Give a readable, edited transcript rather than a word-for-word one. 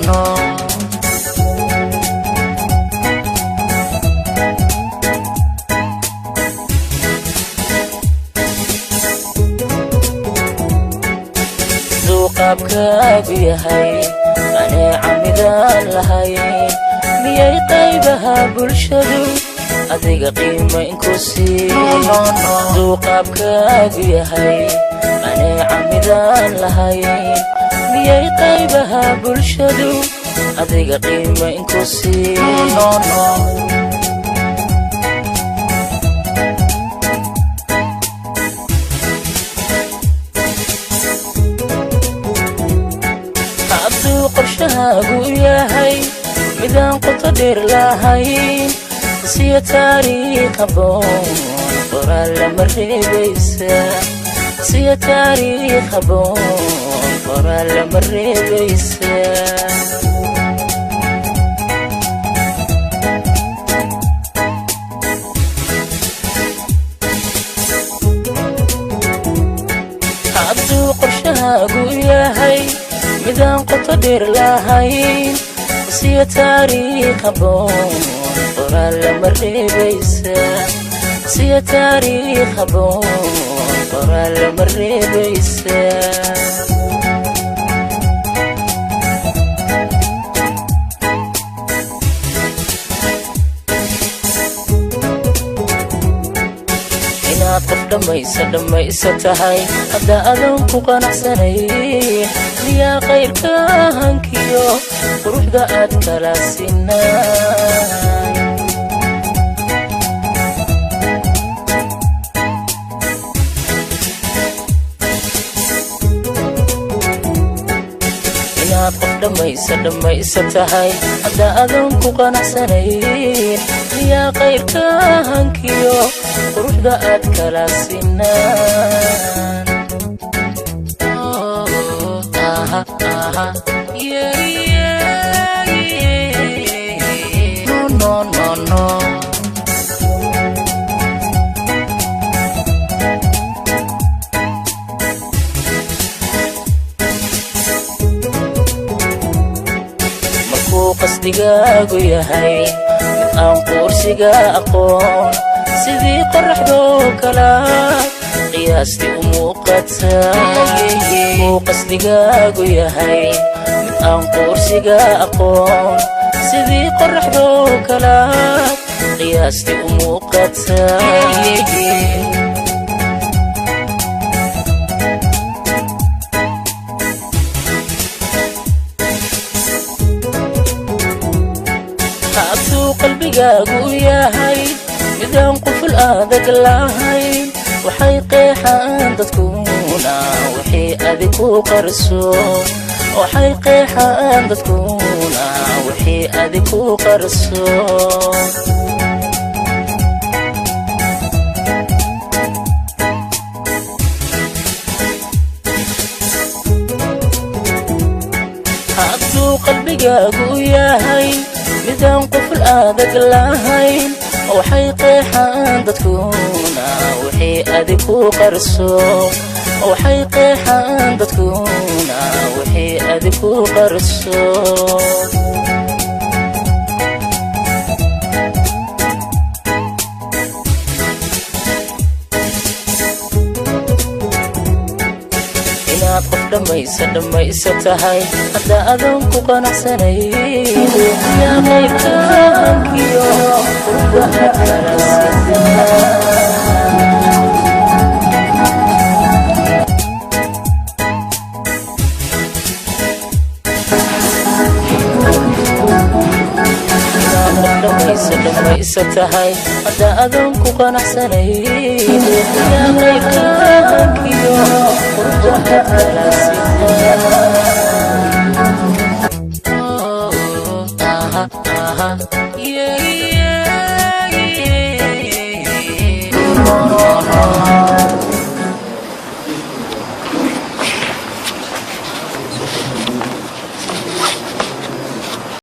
no. qaabkaagu yahay anee camidaan lahayn miyay qaybaha bulshadu adiga qiima inku siiyo qaabkaagu yahay anee camidaan lahayn miyay qaybaha bulshadu adiga qiima inku siiyo qorshahaagu yahay midaan qoto dheer lahayn siya taariikh haboon qoraal lama reebaysa siya taariikh haboon qoraal lama reebaysa hadduu qorshahaagu yahay midaan qoto dheer lahayn siya taariikh haboon qoraal lama reebaysa siya taariikh haboon qoraal lama reebaysa inaad qof dhammaysa tahay hadda adan ku qanacsanayn miyaa qayrka hankiyo quruxda aad kala sinaan inaad qof dhammaysa tahay hadda adan ku qanacsanayn miyaa qayrka hankiyo quruxda aad kala sinaan no. markuu qasdigaagu yahay mid aan quursiga aqoon sidii qoraxdoo kala qiyaastii u muuqataa qasdigaagu yahay mid aan quursiga aqoon sidii qoraxdoo kala qiyaastii u muuqataa hadduu qalbigaagu yahay midaan quful adag lahayn waxay qeexaan dadkuna wixii adigu qarso waxay qeexaan dadkuna wixii adigu qarso hadduu qalbigaagu yahay midaan quful adag lahayn waxay qeexaan dadkuna wixii adigu qarso waxay qeexaan dadkuna wixii adigu qarso inaad qof dhammaysa tahay hadda adan ku qanacsanayn yaa qayrka hankiyo quruxda aad kala dhammaysa tahay hadda adan ku qanacsanayn yaa qayrka hankiyo quruxda aad kala sinaan